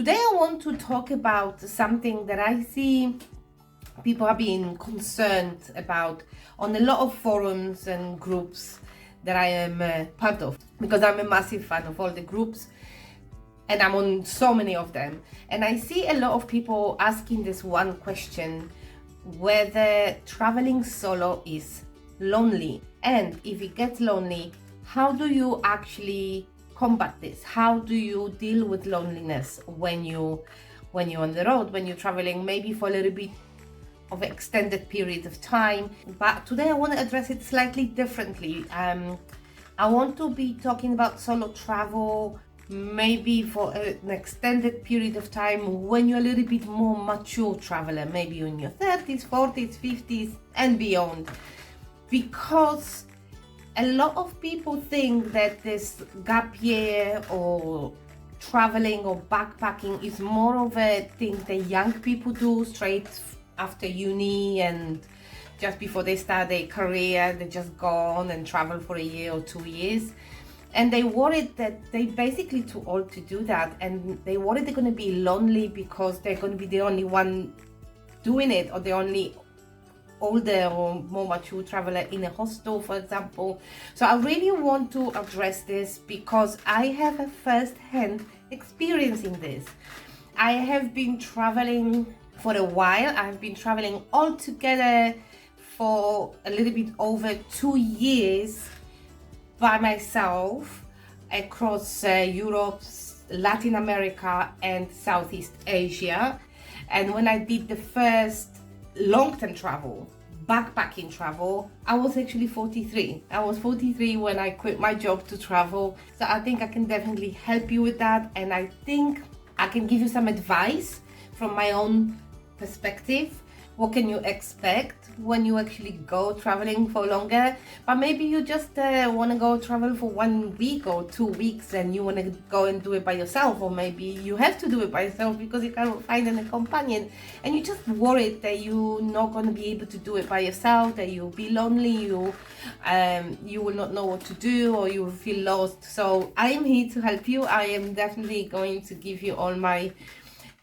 Today I want to talk about something that I see people are being concerned about on a lot of forums and groups that I am part of, because I'm a massive fan of all the groups and I'm on so many of them. And I see a lot of people asking this one question, whether traveling solo is lonely, and if it gets lonely, how do you actually combat this? How do you deal with loneliness when you're on the road, when you're traveling, maybe for a little bit of an extended period of time? But today I want to address it slightly differently. I want to be talking about solo travel, maybe for an extended period of time when you're a little bit more mature traveler, maybe in your 30s, 40s, 50s and beyond. Because a lot of people think that this gap year or traveling or backpacking is more of a thing that young people do straight after uni, and just before they start their career, they just go on and travel for a year or 2 years. And they worried that they basically too old to do that, and they worried they're going to be lonely because they're going to be the only one doing it, or the only older or more mature traveler in a hostel, for example. So I really want to address this because I have a first-hand experience in this. I have been traveling for a while. I've been traveling altogether for a little bit over 2 years by myself across Europe, Latin America and Southeast Asia. And when I did the first long-term travel, backpacking travel, I was actually 43. I was 43 when I quit my job to travel. So I think I can definitely help you with that, and I think I can give you some advice from my own perspective. What can you expect when you actually go traveling for longer? But maybe you just want to go travel for 1 week or 2 weeks and you want to go and do it by yourself, or maybe you have to do it by yourself because you can't find a companion and you're just worried that you're not going to be able to do it by yourself, that you'll be lonely, you will not know what to do, or you will feel lost. So I am here to help you. I am definitely going to give you all my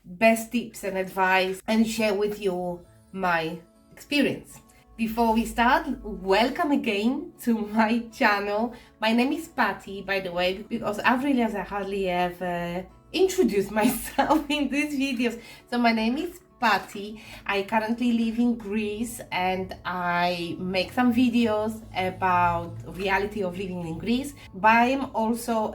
best tips and advice and share with you my experience. Before we start, welcome again to my channel. My name is Pati, by the way, because I've realized I hardly ever introduced myself in these videos. So my name is Pati. I currently live in Greece and I make some videos about reality of living in Greece, but I'm also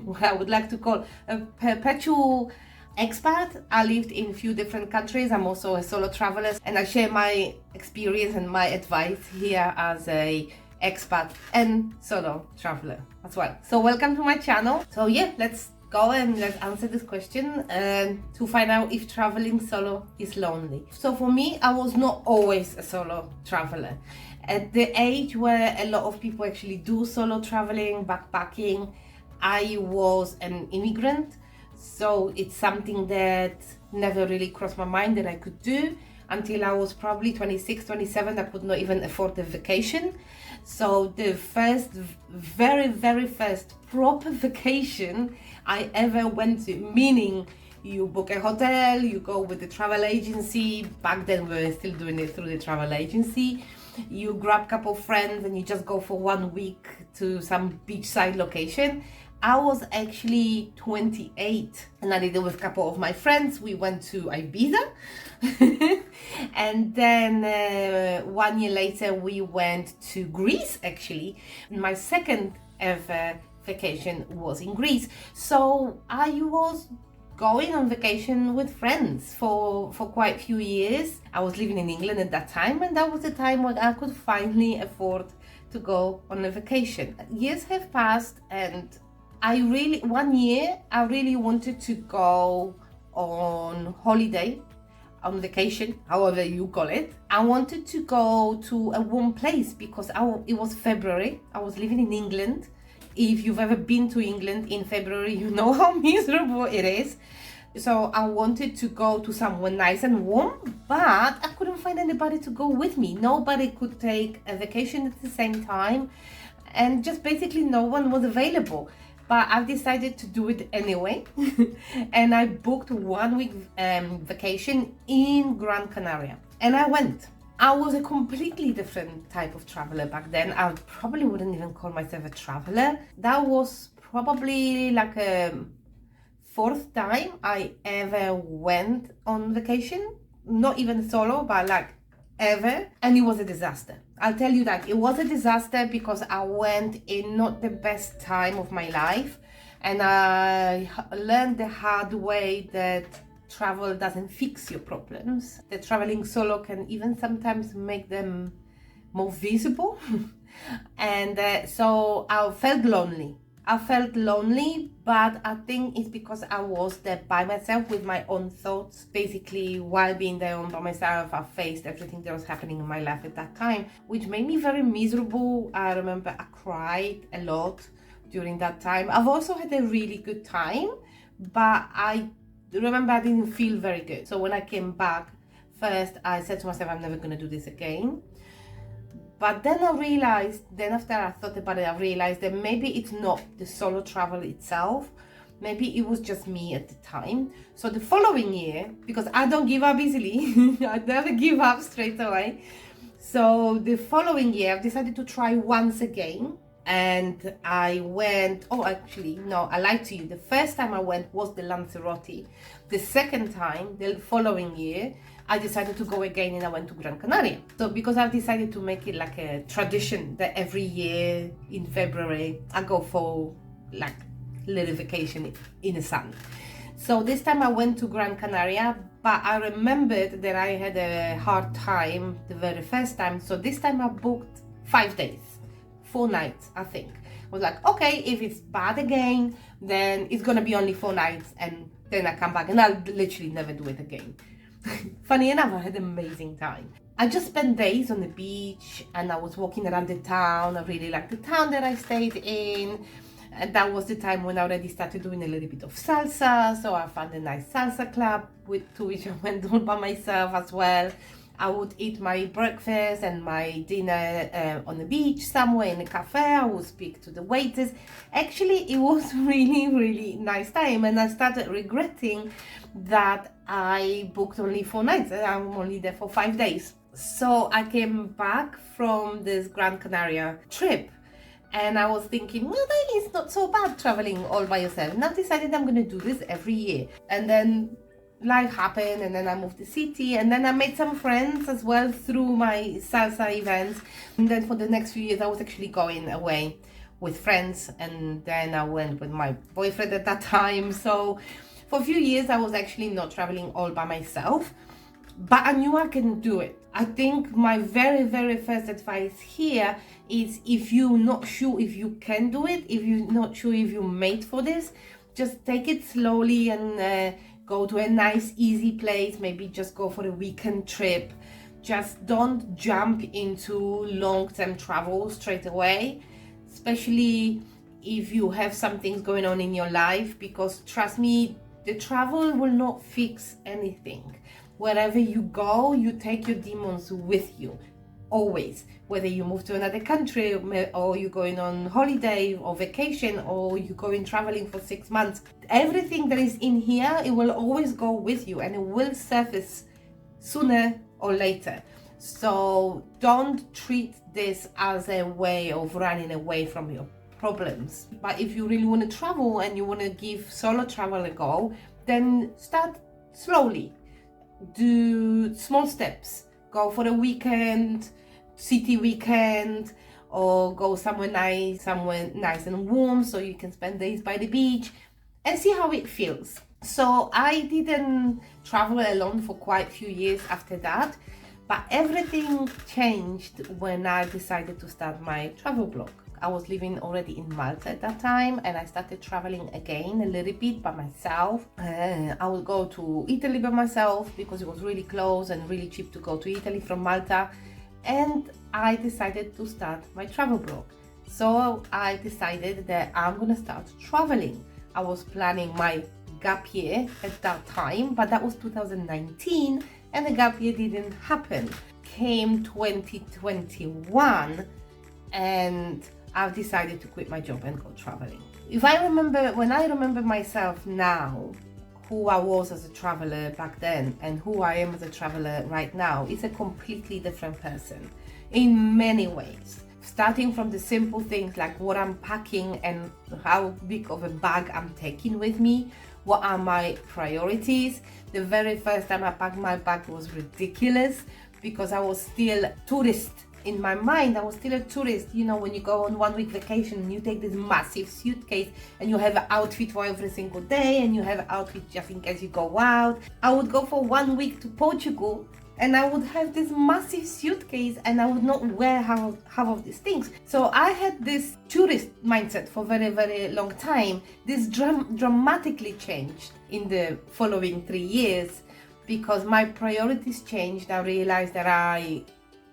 what I would like to call a perpetual expat. I lived in a few different countries. I'm also a solo traveler, and I share my experience and my advice here as a expat and solo traveler as well. So welcome to my channel. So yeah, let's go and let's answer this question to find out if traveling solo is lonely. So for me, I was not always a solo traveler. At the age where a lot of people actually do solo traveling, backpacking, I was an immigrant. So it's something that never really crossed my mind that I could do until I was probably 26, 27. I could not even afford a vacation. So the very first proper vacation I ever went to, meaning you book a hotel, you go with the travel agency. Back then we were still doing it through the travel agency. You grab a couple of friends and you just go for 1 week to some beachside location. I was actually 28 and I did it with a couple of my friends. We went to Ibiza and then 1 year later we went to Greece. Actually, my second ever vacation was in Greece. So I was going on vacation with friends for quite a few years. I was living in England at that time, and that was the time when I could finally afford to go on a vacation. Years have passed, and 1 year I really wanted to go on holiday, on vacation, however you call it. I wanted to go to a warm place because it was February. I was living in England. If you've ever been to England in February, you know how miserable it is. So I wanted to go to somewhere nice and warm, but I couldn't find anybody to go with me. Nobody could take a vacation at the same time, and just basically no one was available. but I've decided to do it anyway. And I booked 1 week vacation in Gran Canaria, and I went. I was a completely different type of traveler back then. I probably wouldn't even call myself a traveler. That was probably like a fourth time I ever went on vacation. Not even solo, but like ever. And it was a disaster. I'll tell you that. It was a disaster because I went in not the best time of my life. And I learned the hard way that travel doesn't fix your problems. That traveling solo can even sometimes make them more visible. And so I felt lonely. But I think it's because I was there by myself with my own thoughts. Basically, while being there by myself, I faced everything that was happening in my life at that time, which made me very miserable. I remember I cried a lot during that time. I've also had a really good time, but I remember I didn't feel very good. So when I came back, first I said to myself, I'm never going to do this again. But then I realized, after I thought about it, I realized that maybe it's not the solo travel itself. Maybe it was just me at the time. So the following year, because I don't give up easily, I never give up straight away. So the following year, I've decided to try once again. And I went, oh, actually, no, I lied to you. The first time I went was the Lanzarote. The second time, the following year, I decided to go again and I went to Gran Canaria. So because I've decided to make it like a tradition that every year in February, I go for like little vacation in the sun. So this time I went to Gran Canaria, but I remembered that I had a hard time the very first time. So this time I booked 5 days. 4 nights, I think. I was like, okay, if it's bad again, then it's gonna be only 4 nights, and then I come back and I'll literally never do it again. Funny enough, I had an amazing time. I just spent days on the beach and I was walking around the town. I really liked the town that I stayed in. And that was the time when I already started doing a little bit of salsa. So I found a nice salsa club to which I went all by myself as well. I would eat my breakfast and my dinner on the beach somewhere in a cafe. I would speak to the waiters. Actually, it was really, really nice time. And I started regretting that I booked only 4 nights and I'm only there for 5 days. So I came back from this Gran Canaria trip and I was thinking, well, that is not so bad traveling all by yourself. And I decided I'm going to do this every year. And then life happened and then I moved to city and then I made some friends as well through my salsa events. And then for the next few years I was actually going away with friends, and then I went with my boyfriend at that time. So for a few years I was actually not traveling all by myself, but I knew I can do it. I think my very, very first advice here is, if you're not sure if you can do it, if you're not sure if you're made for this, just take it slowly and go to a nice, easy place. Maybe just go for a weekend trip. Just don't jump into long-term travel straight away, especially if you have some things going on in your life, because trust me, the travel will not fix anything. Wherever you go, you take your demons with you, always. Whether you move to another country, or you're going on holiday or vacation, or you're going traveling for 6 months, everything that is in here, it will always go with you and it will surface sooner or later. So don't treat this as a way of running away from your problems. But if you really want to travel and you want to give solo travel a go, then start slowly. Do small steps. Go for a weekend, city weekend, or go somewhere nice and warm so you can spend days by the beach and see how it feels. So I didn't travel alone for quite a few years after that, but everything changed when I decided to start my travel blog. I was living already in Malta at that time, and I started traveling again a little bit by myself. I would go to Italy by myself because it was really close and really cheap to go to Italy from Malta. And I decided to start my travel blog. So I decided that I'm gonna start traveling. I was planning my gap year at that time, but that was 2019 and the gap year didn't happen. Came 2021 and I've decided to quit my job and go traveling. When I remember myself now, who I was as a traveler back then and who I am as a traveler right now, it's a completely different person in many ways. Starting from the simple things like what I'm packing and how big of a bag I'm taking with me, what are my priorities. The very first time I packed my bag was ridiculous because I was still tourist. In my mind, I was still a tourist. You know, when you go on 1 week vacation and you take this massive suitcase and you have an outfit for every single day and you have an outfit just in case you go out. I would go for 1 week to Portugal and I would have this massive suitcase and I would not wear half of these things. So I had this tourist mindset for very, very long time. This dramatically changed in the following 3 years because my priorities changed. I realized that I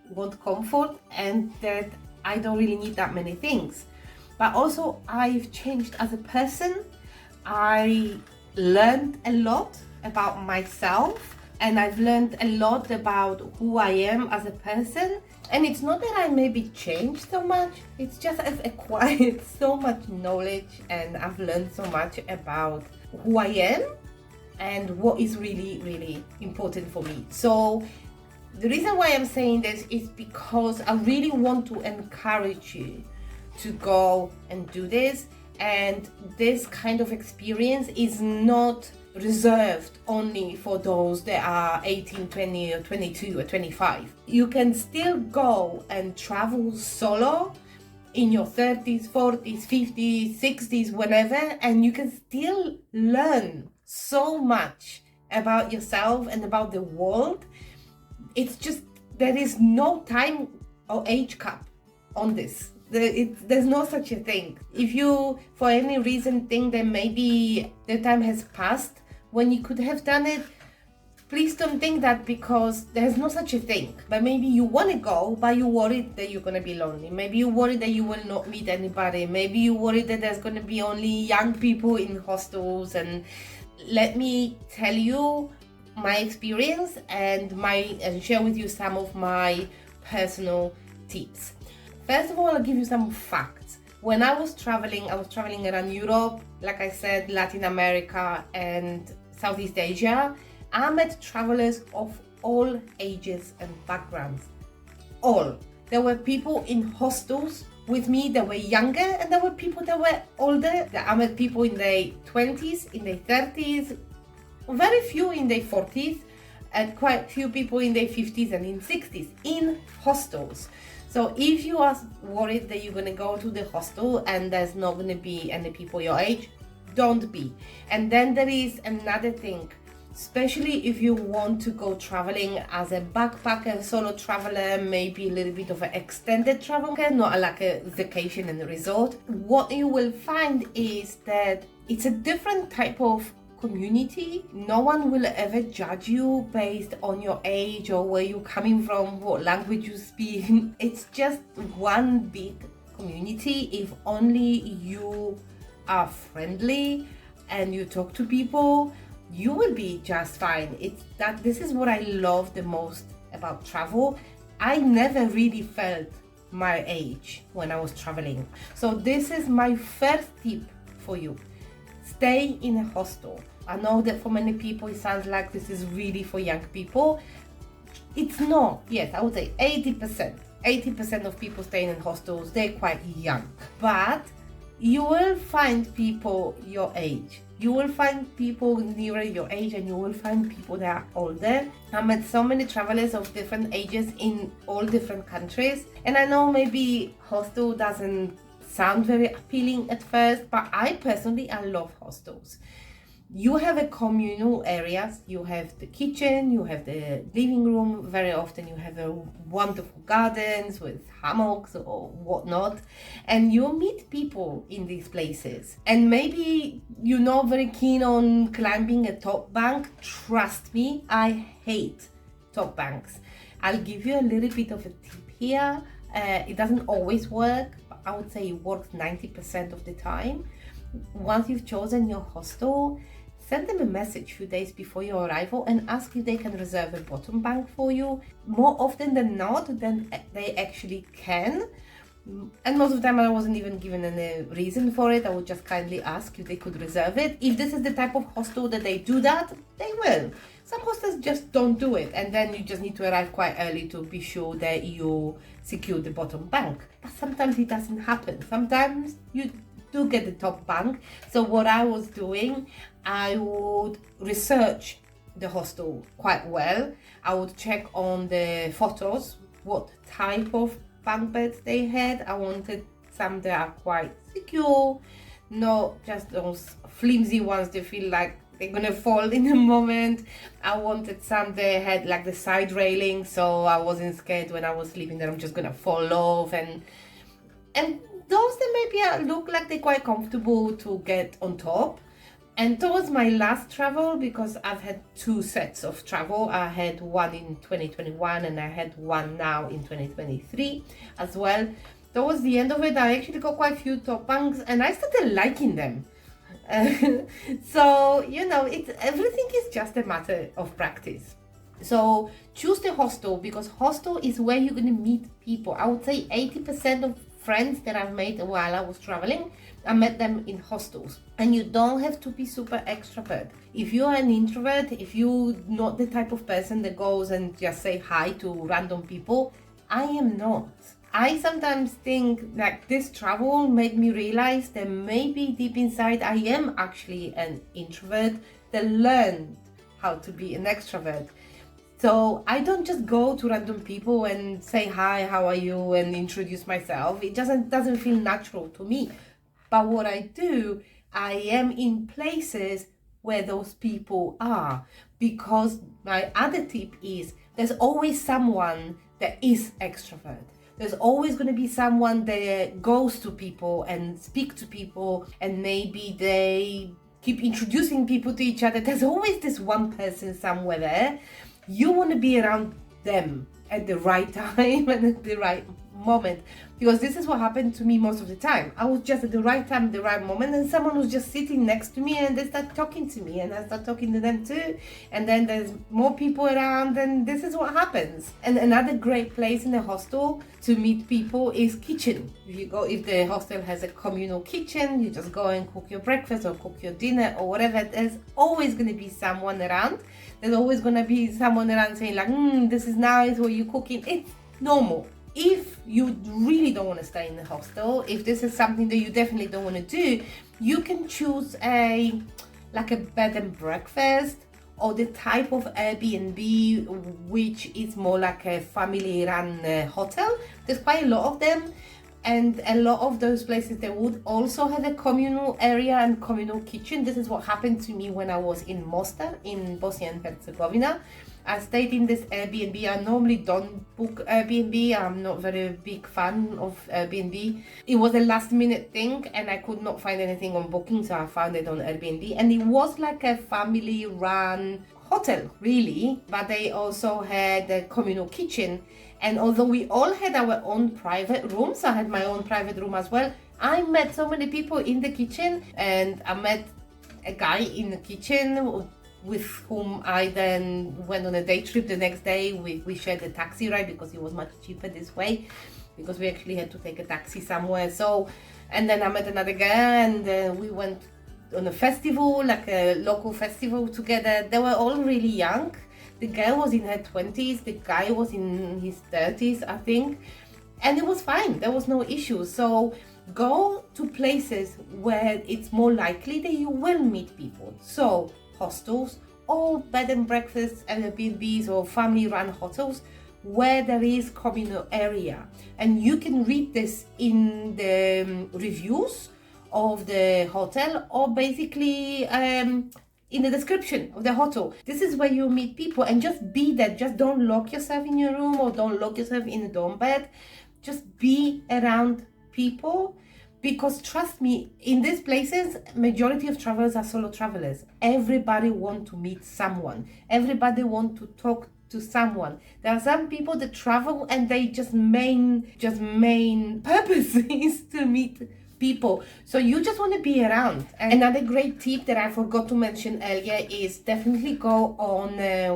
want comfort and that I don't really need that many things. But also I've changed as a person. I learned a lot about myself and I've learned a lot about who I am as a person. And it's not that I maybe changed so much, it's just I've acquired so much knowledge and I've learned so much about who I am and what is really, really important for me. So the reason why I'm saying this is because I really want to encourage you to go and do this. And this kind of experience is not reserved only for those that are 18, 20 or 22 or 25. You can still go and travel solo in your 30s, 40s, 50s, 60s, whenever, and you can still learn so much about yourself and about the world. It's just, there is no time or age cap on this. There's no such a thing. If you, for any reason, think that maybe the time has passed when you could have done it, please don't think that, because there's no such a thing. But maybe you want to go, but you're worried that you're going to be lonely. Maybe you're worried that you will not meet anybody. Maybe you're worried that there's going to be only young people in hostels. And let me tell you my experience and share with you some of my personal tips. First of all, I'll give you some facts. When I was traveling around Europe, like I said, Latin America and Southeast Asia. I met travelers of all ages and backgrounds. All. There were people in hostels with me that were younger, and there were people that were older. I met people in their 20s, in their 30s, very few in their 40s, and quite few people in their 50s and in 60s in hostels. So if you are worried that you're going to go to the hostel and there's not going to be any people your age, don't be. And then there is another thing, especially if you want to go traveling as a backpacker, solo traveler, maybe a little bit of an extended travel, not like a vacation in a resort. What you will find is that it's a different type of community. No one will ever judge you based on your age or where you're coming from, what language you speak. It's just one big community. If only you are friendly and you talk to people, you will be just fine. This is what I love the most about travel. I never really felt my age when I was traveling. So this is my first tip for you. Stay in a hostel. I know that for many people it sounds like this is really for young people. It's not. Yes, I would say 80% of people staying in hostels, they're quite young. But you will find people your age. You will find people nearer your age, and you will find people that are older. I met so many travelers of different ages in all different countries. And I know maybe hostel doesn't sound very appealing at first, but I love hostels. You have a communal areas, you have the kitchen, you have the living room, very often you have a wonderful gardens with hammocks or whatnot, and you meet people in these places. And maybe you're not very keen on climbing a top bank. Trust me, I hate top banks. I'll give you a little bit of a tip here. It doesn't always work, but I would say it works 90% of the time. Once you've chosen your hostel, send them a message a few days before your arrival and ask if they can reserve a bottom bank for you. More often than not, then they actually can. And most of the time I wasn't even given any reason for it. I would just kindly ask if they could reserve it. If this is the type of hostel that they do that, they will. Some hostels just don't do it, and then you just need to arrive quite early to be sure that you secure the bottom bunk. But sometimes it doesn't happen. Sometimes you do get the top bunk. So what I was doing, I would research the hostel quite well. I would check on the photos what type of bunk beds they had. I wanted some that are quite secure, not just those flimsy ones that feel like they're gonna fall in a moment. I wanted some that had like the side railing, so I wasn't scared when I was sleeping that I'm just gonna fall off, and those that maybe look like they're quite comfortable to get on top. And towards my last travel, because I've had 2 sets of travel, I had one in 2021 and I had one now in 2023 as well. Towards the end of it, I actually got quite a few top bunks and I started liking them. So, you know, everything is just a matter of practice. So choose the hostel, because hostel is where you're going to meet people. I would say 80% of friends that I've made while I was traveling, I met them in hostels. And you don't have to be super extrovert. If you're an introvert, if you're not the type of person that goes and just say hi to random people, I am not. I sometimes think that this travel made me realize that maybe deep inside I am actually an introvert that learned how to be an extrovert. So I don't just go to random people and say hi, how are you, and introduce myself. It doesn't feel natural to me. But what I do, I am in places where those people are, because my other tip is there's always someone that is extrovert. There's always going to be someone that goes to people and speak to people, and maybe they keep introducing people to each other. There's always this one person somewhere there. You want to be around them at the right time and at the right moment, because this is what happened to me most of the time. I was just at the right time, the right moment, and someone was just sitting next to me and they start talking to me and I start talking to them too, and then there's more people around, and this is what happens. And another great place in a hostel to meet people is kitchen. If the hostel has a communal kitchen, you just go and cook your breakfast or cook your dinner or whatever. There's always going to be someone around. There's always going to be someone around saying like, this is nice, what you're cooking. It's normal. If you really don't want to stay in the hostel, if this is something that you definitely don't want to do, you can choose a bed and breakfast, or the type of Airbnb which is more like a family run hotel. There's quite a lot of them, and a lot of those places they would also have a communal area and communal kitchen. This is what happened to me when I was in Mostar in Bosnia and Herzegovina. I stayed in this Airbnb. I normally don't book Airbnb. I'm not very big fan of Airbnb. It was a last minute thing and I could not find anything on booking, so I found it on Airbnb. And it was like a family run hotel, really, but they also had a communal kitchen. And although we all had our own private rooms, I had my own private room as well, I met so many people in the kitchen, and I met a guy in the kitchen with whom I then went on a day trip the next day. We shared a taxi ride because it was much cheaper this way, because we actually had to take a taxi somewhere. So, and then I met another guy and we went on a festival, like a local festival together. They were all really young. The girl was in her 20s, the guy was in his 30s, I think. And it was fine, there was no issue. So go to places where it's more likely that you will meet people. So hostels or bed and breakfasts, Airbnbs or family run hotels where there is communal area. And you can read this in the reviews of the hotel, or basically in the description of the hotel. This is where you meet people, and just be there. Just don't lock yourself in your room or don't lock yourself in a dorm bed. Just be around people, because trust me, in these places, majority of travelers are solo travelers. Everybody want to meet someone. Everybody want to talk to someone. There are some people that travel and they just main purpose is to meet people. So you just want to be around. And another great tip that I forgot to mention earlier is definitely go on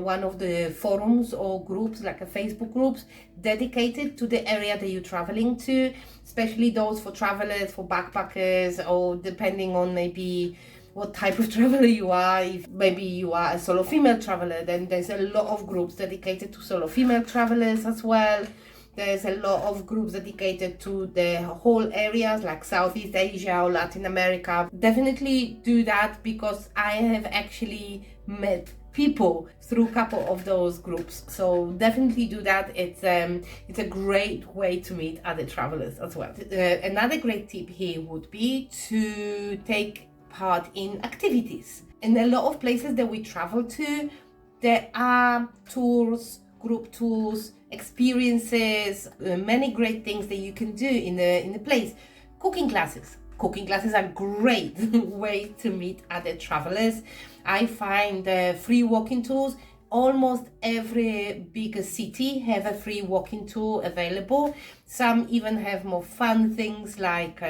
one of the forums or groups, like a Facebook groups dedicated to the area that you're traveling to, especially those for travelers, for backpackers, or depending on maybe what type of traveler you are. If maybe you are a solo female traveler, then there's a lot of groups dedicated to solo female travelers as well. There's a lot of groups dedicated to the whole areas like Southeast Asia or Latin America. Definitely do that, because I have actually met people through a couple of those groups. So definitely do that. It's a great way to meet other travelers as well. Another great tip here would be to take part in activities. In a lot of places that we travel to, there are tours, group tours, experiences, many great things that you can do in the place. Cooking classes are great way to meet other travelers. I find free walking tours. Almost every bigger city have a free walking tour available. Some even have more fun things like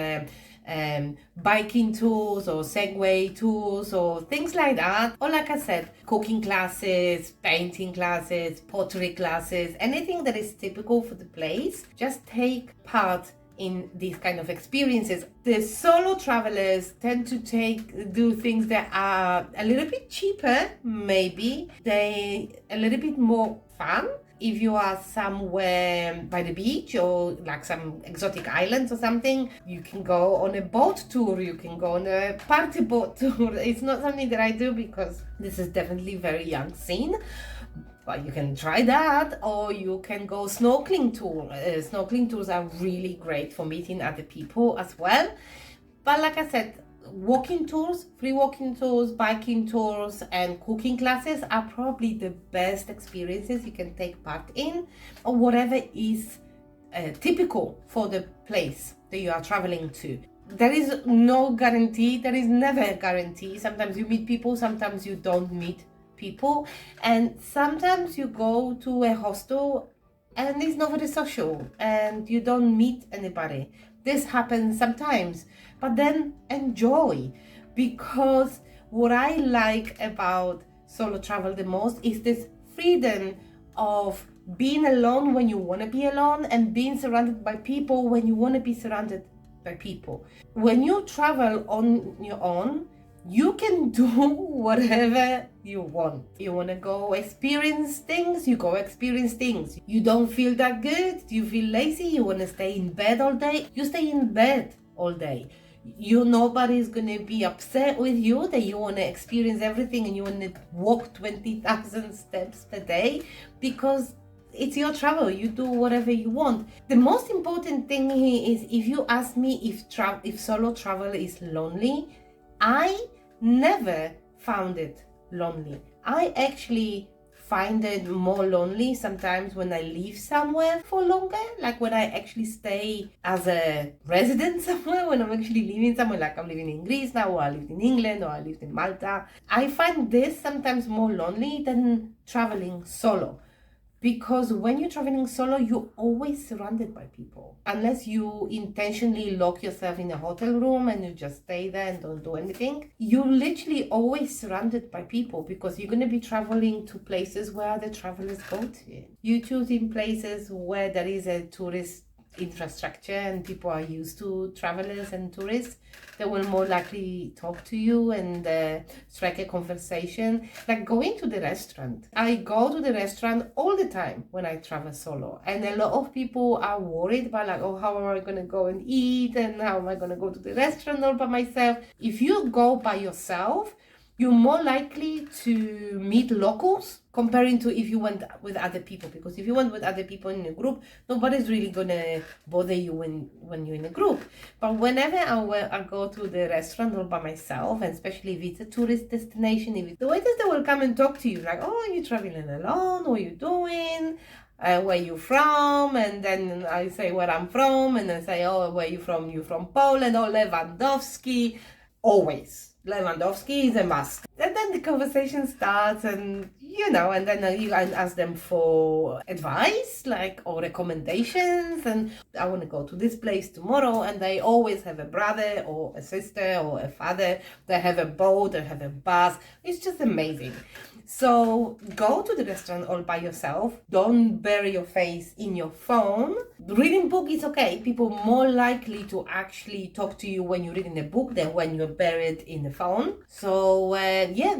biking tours or Segway tours or things like that. Or like I said, cooking classes, painting classes, pottery classes, anything that is typical for the place. Just take part in these kind of experiences. The solo travelers tend to do things that are a little bit cheaper, maybe. They a little bit more fun. If you are somewhere by the beach or like some exotic islands or something, you can go on a boat tour, you can go on a party boat tour. It's not something that I do because this is definitely very young scene, but you can try that. Or you can go snorkeling tour. Snorkeling tours are really great for meeting other people as well. But like I said, walking tours, free walking tours, biking tours, and cooking classes are probably the best experiences you can take part in, or whatever is typical for the place that you are traveling to. There is no guarantee, there is never a guarantee. Sometimes you meet people, sometimes you don't meet people, and sometimes you go to a hostel and it's not very social and you don't meet anybody. This happens sometimes, but then enjoy, because what I like about solo travel the most is this freedom of being alone when you want to be alone and being surrounded by people when you want to be surrounded by people. When you travel on your own, you can do whatever you want. You want to go experience things, you go experience things. You don't feel that good, you feel lazy, you want to stay in bed all day, you stay in bed all day. Nobody's gonna be upset with you that you want to experience everything and you want to walk 20,000 steps per day, because it's your travel. You do whatever you want. The most important thing here is, if you ask me if solo travel is lonely, I never found it lonely. I actually find it more lonely sometimes when I live somewhere for longer, like when I actually stay as a resident somewhere, when I'm actually living somewhere, like I'm living in Greece now, or I lived in England, or I lived in Malta. I find this sometimes more lonely than traveling solo. Because when you're traveling solo, you're always surrounded by people. Unless you intentionally lock yourself in a hotel room and you just stay there and don't do anything, you're literally always surrounded by people, because you're going to be traveling to places where other travelers go to. You're choosing places where there is a tourist infrastructure and people are used to travelers and tourists. They will more likely talk to you and strike a conversation. Like going to the restaurant. I go to the restaurant all the time when I travel solo, and a lot of people are worried about like, oh, how am I going to go and eat, and how am I going to go to the restaurant all by myself? If you go by yourself, you're more likely to meet locals comparing to if you went with other people. Because if you went with other people in a group, nobody's really gonna bother you when you're in a group. But whenever I go to the restaurant all by myself, and especially if it's a tourist destination, the waiters, they will come and talk to you like, oh, are you traveling alone? What are you doing? Where you from? And then I say where I'm from, and I say, oh, where you from? You from Poland? Oh, Lewandowski. Always. Lewandowski is a must. And then conversation starts, and and then you can ask them for advice, like, or recommendations. And I want to go to this place tomorrow, and they always have a brother or a sister or a father. They have a boat, they have a bus. It's just amazing. So go to the restaurant all by yourself. Don't bury your face in your phone. Reading book is okay. People are more likely to actually talk to you when you're reading a book than when you're buried in the phone. So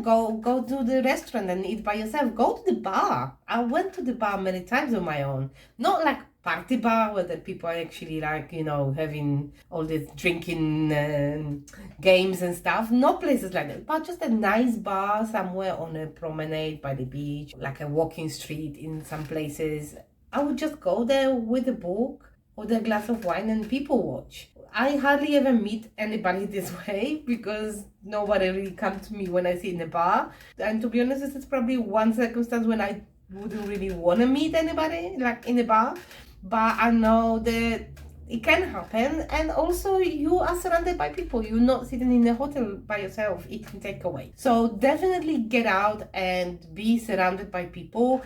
go to the restaurant and eat by yourself. Go to the bar. I went to the bar many times on my own. Not like party bar where the people are actually like, having all this drinking games and stuff. No places like that, but just a nice bar somewhere on a promenade by the beach, like a walking street in some places. I would just go there with a book or a glass of wine and people watch. I hardly ever meet anybody this way because nobody really comes to me when I sit in a bar. And to be honest, this is probably one circumstance when I wouldn't really want to meet anybody, like in a bar. But I know that it can happen, and also you are surrounded by people. You're not sitting in a hotel by yourself eating takeaway. So definitely get out and be surrounded by people.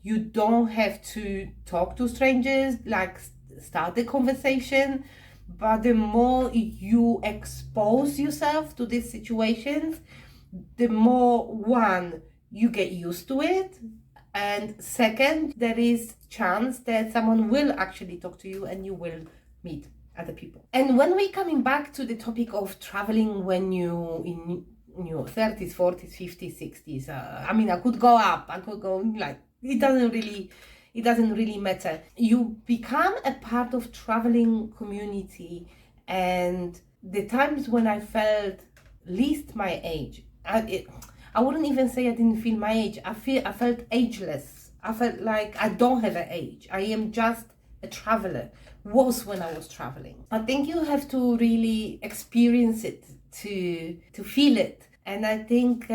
You don't have to talk to strangers, like start the conversation, but the more you expose yourself to these situations, the more, one, you get used to it, and second, there is chance that someone will actually talk to you and you will meet other people. And when we're coming back to the topic of traveling when you in your 30s, 40s, 50s, 60s, I could go up, I could go like, it doesn't really matter. You become a part of traveling community, and the times when I felt least my age, I wouldn't even say I didn't feel my age. I felt ageless. I felt like I don't have an age. I am just a traveler. Was when I was traveling. I think you have to really experience it to feel it. And I think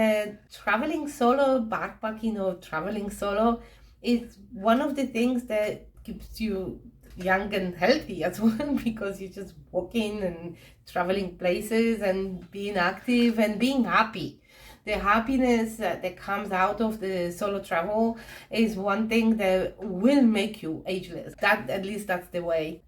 traveling solo, backpacking or traveling solo is one of the things that keeps you young and healthy as well, because you're just walking and traveling places and being active and being happy. The happiness that comes out of the solo travel is one thing that will make you ageless. At least that's the way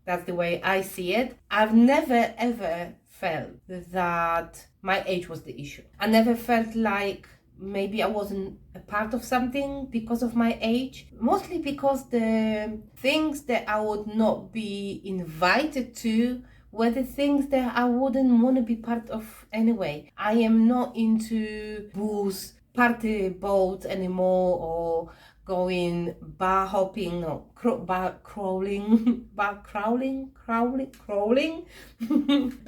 I see it. I've never ever felt that my age was the issue. I never felt like maybe I wasn't a part of something because of my age. Mostly because the things that I would not be invited to were the things that I wouldn't want to be part of anyway. I am not into booze, party boats anymore, or going bar hopping or crawling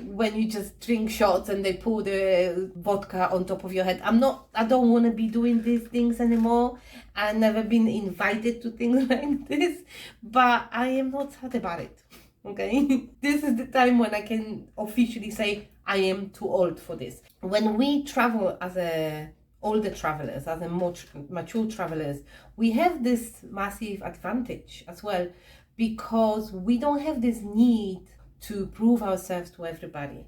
when you just drink shots and they pour the vodka on top of your head. I don't want to be doing these things anymore. I've never been invited to things like this, but I am not sad about it. Okay, this is the time when I can officially say I am too old for this. When we travel as older travelers, as more mature travelers, we have this massive advantage as well, because we don't have this need to prove ourselves to everybody.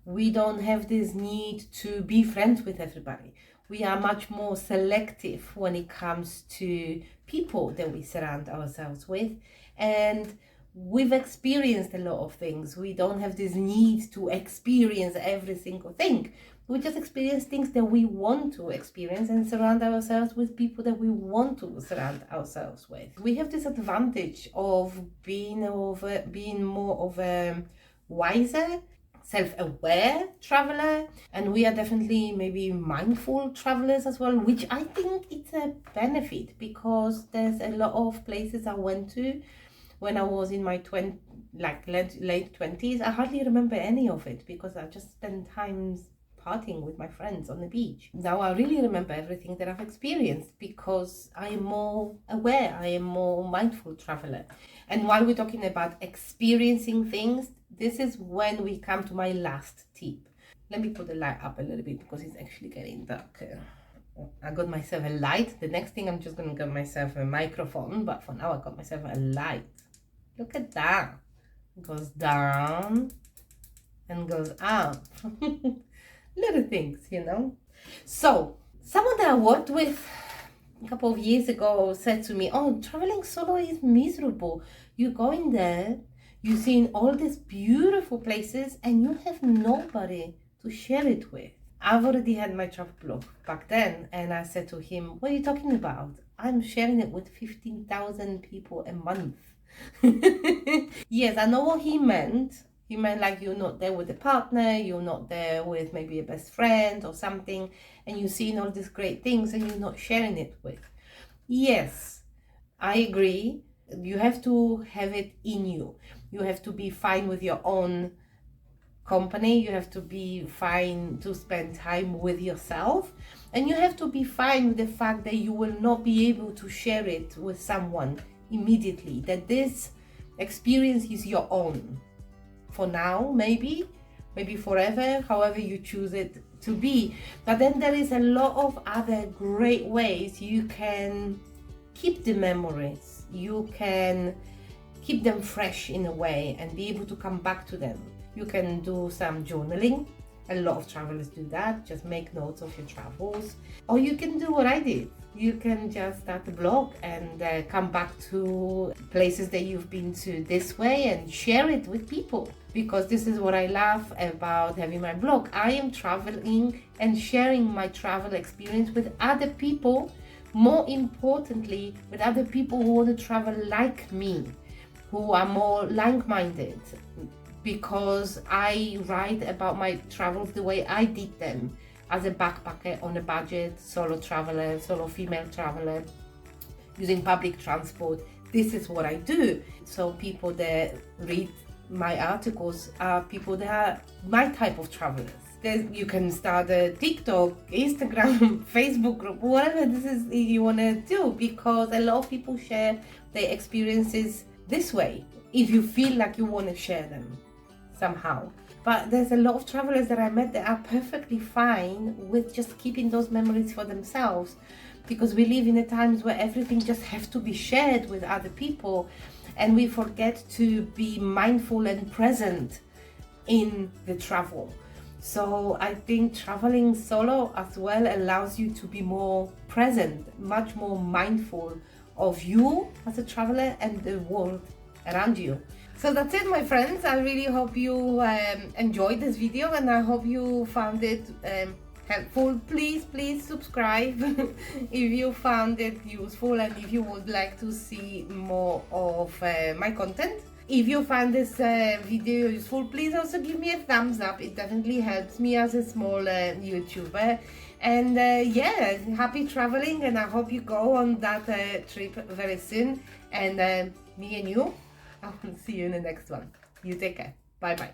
We don't have this need to be friends with everybody. We are much more selective when it comes to people that we surround ourselves with, and we've experienced a lot of things. We don't have this need to experience every single thing. We just experience things that we want to experience and surround ourselves with people that we want to surround ourselves with. We have this advantage of being more of a wiser, self-aware traveler, and we are definitely maybe mindful travelers as well, which I think it's a benefit, because there's a lot of places I went to when I was in my late 20s. I hardly remember any of it because I just spent times partying with my friends on the beach. Now I really remember everything that I've experienced because I am more aware, I am more mindful traveler. And while we're talking about experiencing things, this is when we come to my last tip. Let me put the light up a little bit because it's actually getting darker. I got myself a light. The next thing I'm just going to get myself a microphone, but for now I got myself a light. Look at that. It goes down and goes up. Little things, So Someone that I worked with a couple of years ago said to me, oh, traveling solo is miserable. You go in there, you're seeing all these beautiful places and you have nobody to share it with. I've already had my travel blog back then, and I said to him, what are you talking about? I'm sharing it with 15,000 people a month. Yes, I know what he meant. He meant like you're not there with a partner, you're not there with maybe a best friend or something, and you're seeing all these great things and you're not sharing it with. Yes, I agree. You have to have it in you. You have to be fine with your own company. You have to be fine to spend time with yourself. And you have to be fine with the fact that you will not be able to share it with someone immediately. That this experience is your own. For now, maybe forever, however you choose it to be. But then there is a lot of other great ways you can keep the memories. You can keep them fresh in a way and be able to come back to them. You can do some journaling. A lot of travelers do that, just make notes of your travels. Or you can do what I did. You can just start a blog and come back to places that you've been to this way and share it with people. Because this is what I love about having my blog. I am traveling and sharing my travel experience with other people. More importantly, with other people who want to travel like me, who are more like-minded. Because I write about my travels the way I did them, as a backpacker on a budget, solo traveler, solo female traveler, using public transport. This is what I do. So people that read my articles are people that are my type of travelers. You can start a TikTok, Instagram, Facebook group, whatever this is you want to do, because a lot of people share their experiences this way, if you feel like you want to share them somehow. But there's a lot of travelers that I met that are perfectly fine with just keeping those memories for themselves, because we live in a times where everything just has to be shared with other people, and we forget to be mindful and present in the travel. So I think traveling solo as well allows you to be more present, much more mindful of you as a traveler and the world around you. So that's it, my friends. I really hope you enjoyed this video, and I hope you found it helpful. Please subscribe if you found it useful and if you would like to see more of my content. If you find this video useful, please also give me a thumbs up. It definitely helps me as a small YouTuber. And yeah, happy traveling, and I hope you go on that trip very soon. And me and you, I will see you in the next one. You take care. Bye bye.